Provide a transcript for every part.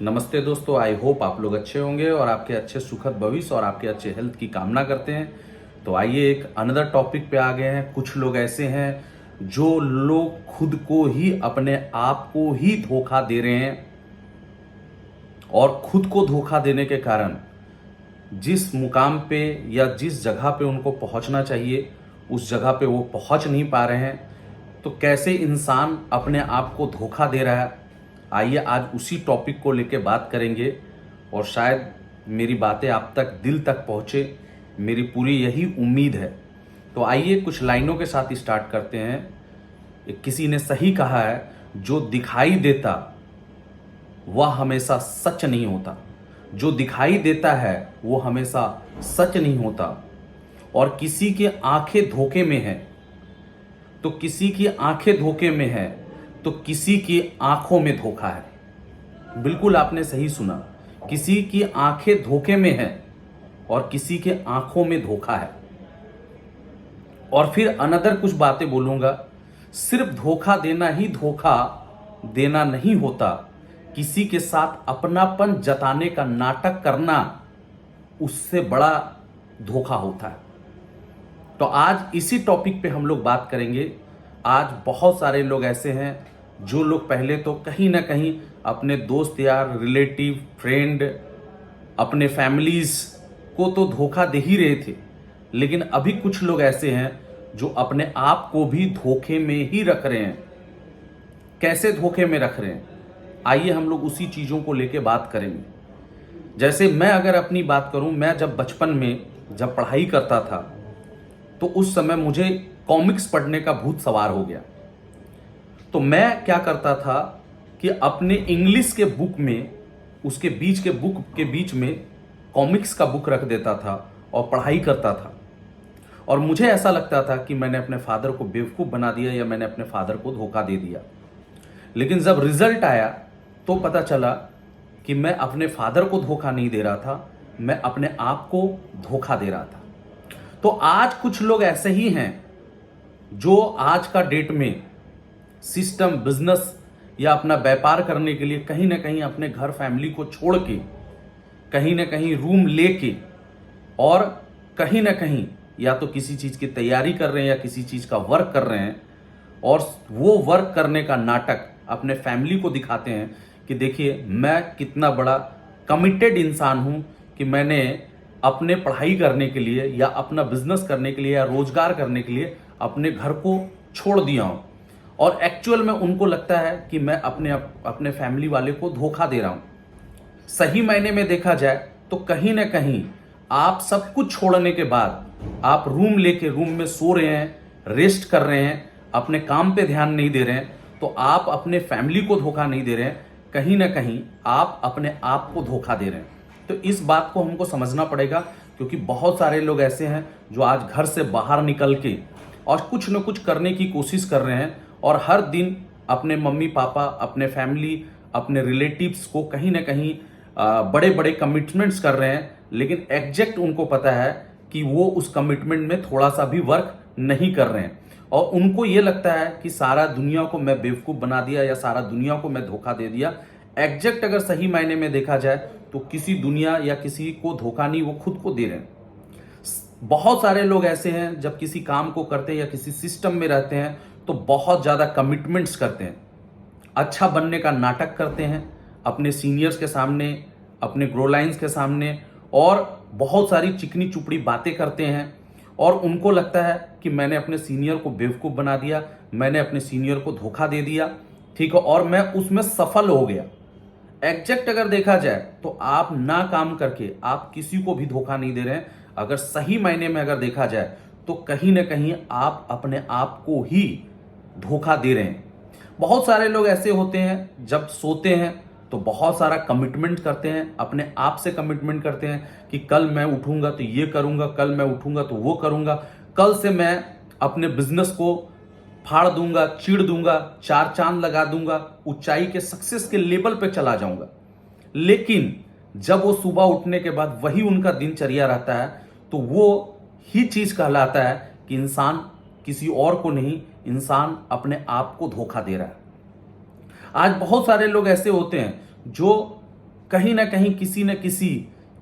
नमस्ते दोस्तों, I hope आप लोग अच्छे होंगे और आपके अच्छे सुखद भविष्य और आपके अच्छे हेल्थ की कामना करते हैं। तो आइए एक अनदर टॉपिक पे आ गए हैं। कुछ लोग ऐसे हैं जो लोग खुद को ही अपने आप को ही धोखा दे रहे हैं और खुद को धोखा देने के कारण जिस मुकाम पे या जिस जगह पे उनको पहुंचना चाहिए उस जगह पे वो पहुंच नहीं पा रहे हैं। तो कैसे इंसान अपने आप को धोखा दे रहा है, आइए आज उसी टॉपिक को लेके बात करेंगे और शायद मेरी बातें आप तक दिल तक पहुंचे, मेरी पूरी यही उम्मीद है। तो आइए कुछ लाइनों के साथ स्टार्ट करते हैं। किसी ने सही कहा है, जो दिखाई देता वह हमेशा सच नहीं होता। जो दिखाई देता है वो हमेशा सच नहीं होता। और किसी की आंखें धोखे में है तो किसी की आंखें धोखे में है तो किसी की आंखों में धोखा है। बिल्कुल आपने सही सुना, किसी की आंखें धोखे में है और किसी के आंखों में धोखा है। और फिर अनदर कुछ बातें बोलूंगा। सिर्फ धोखा देना ही धोखा देना नहीं होता, किसी के साथ अपनापन जताने का नाटक करना उससे बड़ा धोखा होता है। तो आज इसी टॉपिक पे हम लोग बात करेंगे। आज बहुत सारे लोग ऐसे हैं जो लोग पहले तो कहीं ना कहीं अपने दोस्त यार, रिलेटिव, फ्रेंड, अपने फैमिलीज को तो धोखा दे ही रहे थे, लेकिन अभी कुछ लोग ऐसे हैं जो अपने आप को भी धोखे में ही रख रहे हैं। कैसे धोखे में रख रहे हैं, आइए हम लोग उसी चीज़ों को लेके बात करेंगे। जैसे मैं अगर अपनी बात करूं, मैं जब बचपन में जब पढ़ाई करता था तो उस समय मुझे कॉमिक्स पढ़ने का भूत सवार हो गया। तो मैं क्या करता था कि अपने इंग्लिश के बुक में, उसके बीच के बुक के बीच में कॉमिक्स का बुक रख देता था और पढ़ाई करता था। और मुझे ऐसा लगता था कि मैंने अपने फादर को बेवकूफ़ बना दिया या मैंने अपने फादर को धोखा दे दिया। लेकिन जब रिजल्ट आया तो पता चला कि मैं अपने फादर को धोखा नहीं दे रहा था, मैं अपने आप को धोखा दे रहा था। तो आज कुछ लोग ऐसे ही हैं जो आज का डेट में सिस्टम, बिजनेस या अपना व्यापार करने के लिए कहीं ना कहीं अपने घर फैमिली को छोड़ के, कहीं ना कहीं रूम लेके और कहीं ना कहीं या तो किसी चीज़ की तैयारी कर रहे हैं या किसी चीज़ का वर्क कर रहे हैं। और वो वर्क करने का नाटक अपने फैमिली को दिखाते हैं कि देखिए मैं कितना बड़ा कमिटेड इंसान हूं कि मैंने अपने पढ़ाई करने के लिए या अपना बिजनेस करने के लिए या रोजगार करने के लिए अपने घर को छोड़ दिया हूं। और एक्चुअल में उनको लगता है कि मैं अपने फैमिली वाले को धोखा दे रहा हूं। सही मायने में देखा जाए तो कहीं ना कहीं आप सब कुछ छोड़ने के बाद आप रूम लेके रूम में सो रहे हैं, रेस्ट कर रहे हैं, अपने काम पे ध्यान नहीं दे रहे हैं, तो आप अपने फैमिली को धोखा नहीं दे रहे हैं, कहीं ना कहीं आप अपने आप को धोखा दे रहे हैं। तो इस बात को हमको समझना पड़ेगा, क्योंकि बहुत सारे लोग ऐसे हैं जो आज घर से बाहर निकल के और कुछ न कुछ करने की कोशिश कर रहे हैं और हर दिन अपने मम्मी पापा, अपने फैमिली, अपने रिलेटिव्स को कहीं ना कहीं बड़े बड़े कमिटमेंट्स कर रहे हैं। लेकिन एग्जैक्ट उनको पता है कि वो उस कमिटमेंट में थोड़ा सा भी वर्क नहीं कर रहे हैं और उनको ये लगता है कि सारा दुनिया को मैं बेवकूफ़ बना दिया या सारा दुनिया को मैं धोखा दे दिया। एग्जैक्ट अगर सही मायने में देखा जाए तो किसी दुनिया या किसी को धोखा नहीं, वो खुद को दे रहे हैं। बहुत सारे लोग ऐसे हैं जब किसी काम को करते हैं या किसी सिस्टम में रहते हैं तो बहुत ज़्यादा कमिटमेंट्स करते हैं, अच्छा बनने का नाटक करते हैं अपने सीनियर्स के सामने, अपने ग्रोलाइंस के सामने, और बहुत सारी चिकनी चुपड़ी बातें करते हैं। और उनको लगता है कि मैंने अपने सीनियर को बेवकूफ़ बना दिया, मैंने अपने सीनियर को धोखा दे दिया, ठीक है, और मैं उसमें सफल हो गया। एग्जैक्ट अगर देखा जाए तो आप ना काम करके आप किसी को भी धोखा नहीं दे रहे हैं। अगर सही मायने में अगर देखा जाए तो कहीं ना कहीं आप अपने आप को ही धोखा दे रहे हैं। बहुत सारे लोग ऐसे होते हैं जब सोते हैं तो बहुत सारा कमिटमेंट करते हैं, अपने आप से कमिटमेंट करते हैं कि कल मैं उठूंगा तो ये करूंगा, कल मैं उठूंगा तो वो करूंगा, कल से मैं अपने बिजनेस को फाड़ दूंगा, चीड़ दूंगा, चार चांद लगा दूंगा, ऊंचाई के सक्सेस के लेवल पे चला जाऊंगा। लेकिन जब वो सुबह उठने के बाद वही उनका दिनचर्या रहता है तो वो ही चीज कहलाता है कि इंसान किसी और को नहीं, इंसान अपने आप को धोखा दे रहा है। आज बहुत सारे लोग ऐसे होते हैं जो कहीं ना कहीं किसी न किसी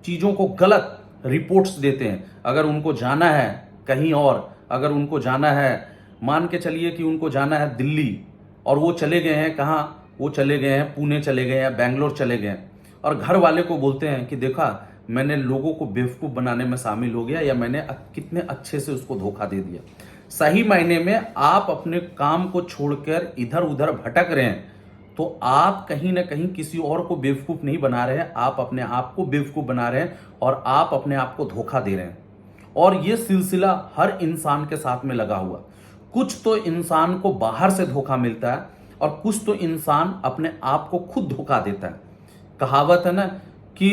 चीज़ों को गलत रिपोर्ट्स देते हैं। अगर उनको जाना है कहीं और, अगर उनको जाना है, मान के चलिए कि उनको जाना है दिल्ली, और वो चले गए हैं कहाँ, वो चले गए हैं पुणे चले गए हैं, बेंगलोर चले गए हैं, और घर वाले को बोलते हैं कि देखा मैंने लोगों को बेवकूफ़ बनाने में शामिल हो गया, या मैंने कितने अच्छे से उसको धोखा दे दिया। सही मायने में आप अपने काम को छोड़कर इधर उधर भटक रहे हैं तो आप कहीं ना कहीं किसी और को बेवकूफ़ नहीं बना रहे हैं, आप अपने आप को बेवकूफ़ बना रहे हैं और आप अपने आप को धोखा दे रहे हैं। और ये सिलसिला हर इंसान के साथ में लगा हुआ। कुछ तो इंसान को बाहर से धोखा मिलता है और कुछ तो इंसान अपने आप को खुद धोखा देता है। कहावत है ना कि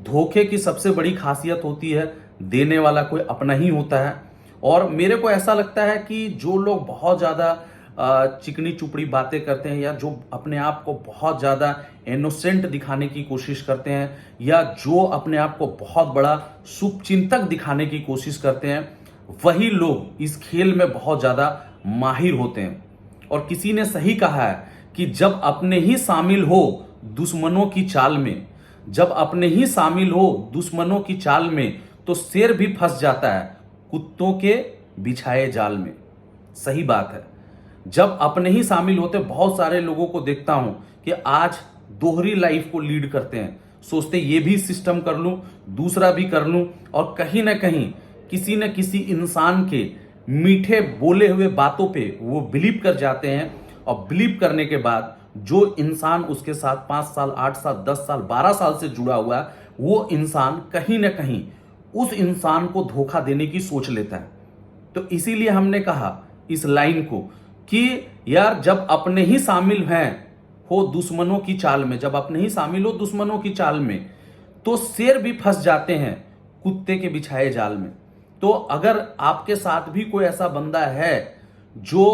धोखे की सबसे बड़ी खासियत होती है देने वाला कोई अपना ही होता है। और मेरे को ऐसा लगता है कि जो लोग बहुत ज़्यादा चिकनी चुपड़ी बातें करते हैं, या जो अपने आप को बहुत ज़्यादा इनोसेंट दिखाने की कोशिश करते हैं, या जो अपने आप को बहुत बड़ा शुभचिंतक दिखाने की कोशिश करते हैं, वही लोग इस खेल में बहुत ज़्यादा माहिर होते हैं। और किसी ने सही कहा है कि जब अपने ही शामिल हो दुश्मनों की चाल में, जब अपने ही शामिल हो दुश्मनों की चाल में, तो शेर भी फंस जाता है कुत्तों के बिछाए जाल में। सही बात है। जब अपने ही शामिल होते, बहुत सारे लोगों को देखता हूं कि आज दोहरी लाइफ को लीड करते हैं, सोचते ये भी सिस्टम कर लूं, दूसरा भी कर लूं, और कहीं ना कहीं किसी न किसी इंसान के मीठे बोले हुए बातों पे वो बिलीव कर जाते हैं। और बिलीव करने के बाद जो इंसान उसके साथ 5 साल 8 साल 10 साल 12 साल से जुड़ा हुआ है, वो इंसान कहीं ना कहीं उस इंसान को धोखा देने की सोच लेता है। तो इसीलिए हमने कहा इस लाइन को कि यार जब अपने ही शामिल हैं हो दुश्मनों की चाल में, जब अपने ही शामिल हो दुश्मनों की चाल में, तो शेर भी फंस जाते हैं कुत्ते के बिछाए जाल में। तो अगर आपके साथ भी कोई ऐसा बंदा है जो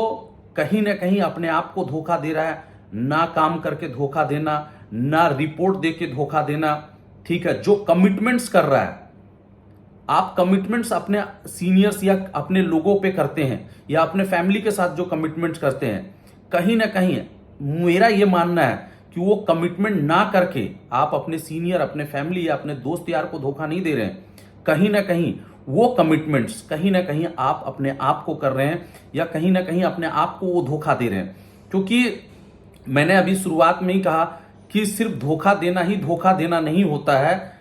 कहीं ना कहीं अपने आप को धोखा दे रहा है, ना काम करके धोखा देना, ना रिपोर्ट दे के धोखा देना, ठीक है, जो कमिटमेंट्स कर रहा है, आप कमिटमेंट्स अपने सीनियर्स या अपने लोगों पे करते हैं, या अपने फैमिली के साथ जो कमिटमेंट्स करते हैं, कहीं ना कहीं मेरा ये मानना है कि वो कमिटमेंट ना करके आप अपने सीनियर, अपने फैमिली या अपने दोस्त यार को धोखा नहीं दे रहे हैं। कहीं ना कहीं वो कमिटमेंट्स कहीं ना कहीं आप अपने आप को कर रहे हैं, या कहीं ना कहीं अपने आप को वो धोखा दे रहे हैं। क्योंकि मैंने अभी शुरुआत में ही कहा कि सिर्फ धोखा देना ही धोखा देना नहीं होता है,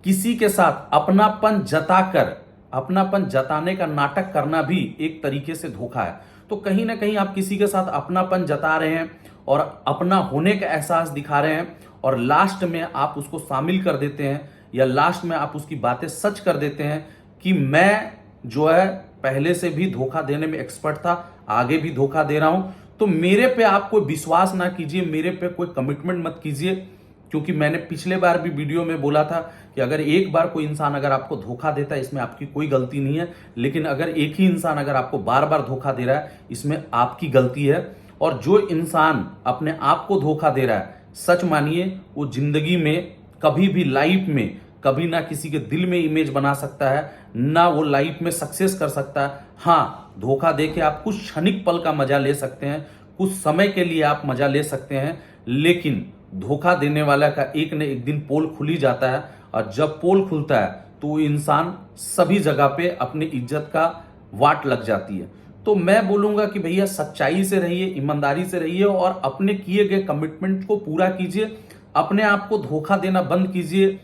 किसी के साथ अपनापन जताकर, अपनापन जताने का नाटक करना भी एक तरीके से धोखा है। तो कहीं ना कहीं आप किसी के साथ अपनापन जता रहे हैं और अपना होने का एहसास दिखा रहे हैं, और लास्ट में आप उसको शामिल कर देते हैं, या लास्ट में आप उसकी बातें सच कर देते हैं कि मैं जो है पहले से भी धोखा देने में एक्सपर्ट था, आगे भी धोखा दे रहा हूं। तो मेरे पे आप कोई विश्वास ना कीजिए, मेरे पे कोई कमिटमेंट मत कीजिए, क्योंकि मैंने पिछले बार भी वीडियो में बोला था कि अगर एक बार कोई इंसान अगर आपको धोखा देता है, इसमें आपकी कोई गलती नहीं है। लेकिन अगर एक ही इंसान अगर आपको बार बार धोखा दे रहा है, इसमें आपकी गलती है। और जो इंसान अपने आप को धोखा दे रहा है, सच मानिए वो जिंदगी में कभी भी लाइफ में कभी ना किसी के दिल में इमेज बना सकता है, ना वो लाइफ में सक्सेस कर सकता है। हाँ, धोखा दे के आप कुछ क्षणिक पल का मजा ले सकते हैं, कुछ समय के लिए आप मजा ले सकते हैं, लेकिन धोखा देने वाला का एक न एक दिन पोल खुल ही जाता है। और जब पोल खुलता है तो इंसान सभी जगह पे अपनी इज्जत का वाट लग जाती है। तो मैं बोलूंगा कि भैया सच्चाई से रहिए, ईमानदारी से रहिए, और अपने किए गए कमिटमेंट को पूरा कीजिए। अपने आप को धोखा देना बंद कीजिए।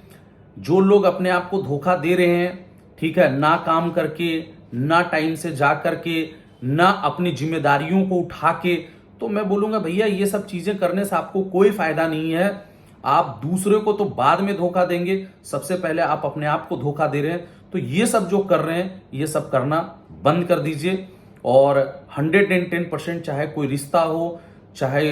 जो लोग अपने आप को धोखा दे रहे हैं, ठीक है, ना काम करके, ना टाइम से जा करके, ना अपनी जिम्मेदारियों को उठा के, तो मैं बोलूंगा भैया ये सब चीजें करने से आपको कोई फायदा नहीं है। आप दूसरे को तो बाद में धोखा देंगे, सबसे पहले आप अपने आप को धोखा दे रहे हैं। तो ये सब जो कर रहे हैं, ये सब करना बंद कर दीजिए। और 110% चाहे कोई रिश्ता हो, चाहे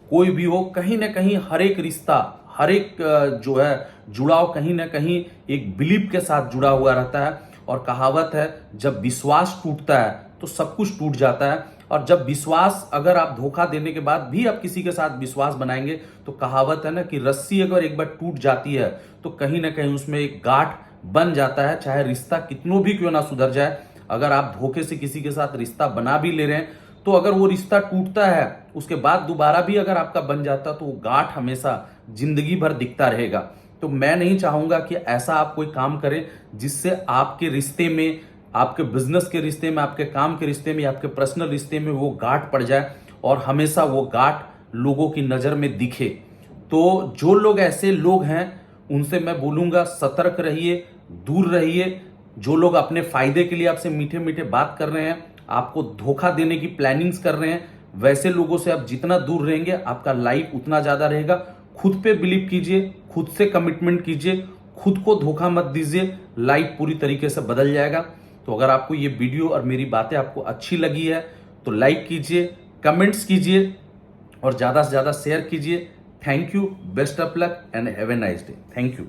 कोई भी हो, कहीं ना कहीं हर एक रिश्ता, हर एक जो है जुड़ाव कहीं ना कहीं एक बिलीव के साथ जुड़ा हुआ रहता है। और कहावत है, जब विश्वास टूटता है तो सब कुछ टूट जाता है। और जब विश्वास, अगर आप धोखा देने के बाद भी आप किसी के साथ विश्वास बनाएंगे, तो कहावत है ना कि रस्सी अगर एक बार टूट जाती है तो कहीं ना कहीं उसमें एक गांठ बन जाता है, चाहे रिश्ता कितनों भी क्यों ना सुधर जाए। अगर आप धोखे से किसी के साथ रिश्ता बना भी ले रहे हैं तो अगर वो रिश्ता टूटता है उसके बाद दोबारा भी अगर आपका बन जाता तो वो गांठ हमेशा जिंदगी भर दिखता रहेगा। तो मैं नहीं चाहूंगा कि ऐसा आप कोई काम करें जिससे आपके रिश्ते में, आपके बिजनेस के रिश्ते में, आपके काम के रिश्ते में, आपके पर्सनल रिश्ते में वो गांठ पड़ जाए और हमेशा वो गांठ लोगों की नजर में दिखे। तो जो लोग ऐसे लोग हैं उनसे मैं बोलूंगा सतर्क रहिए, दूर रहिए। जो लोग अपने फायदे के लिए आपसे मीठे मीठे बात कर रहे हैं, आपको धोखा देने की प्लानिंग्स कर रहे हैं, वैसे लोगों से आप जितना दूर रहेंगे आपका लाइफ उतना ज्यादा रहेगा। खुद पे बिलीव कीजिए, खुद से कमिटमेंट कीजिए, खुद को धोखा मत दीजिए, लाइफ पूरी तरीके से बदल जाएगा। तो अगर आपको ये वीडियो और मेरी बातें आपको अच्छी लगी है तो लाइक कीजिए, कमेंट्स कीजिए और ज्यादा से ज्यादा शेयर कीजिए। Thank you, best of luck and have a nice day. Thank you.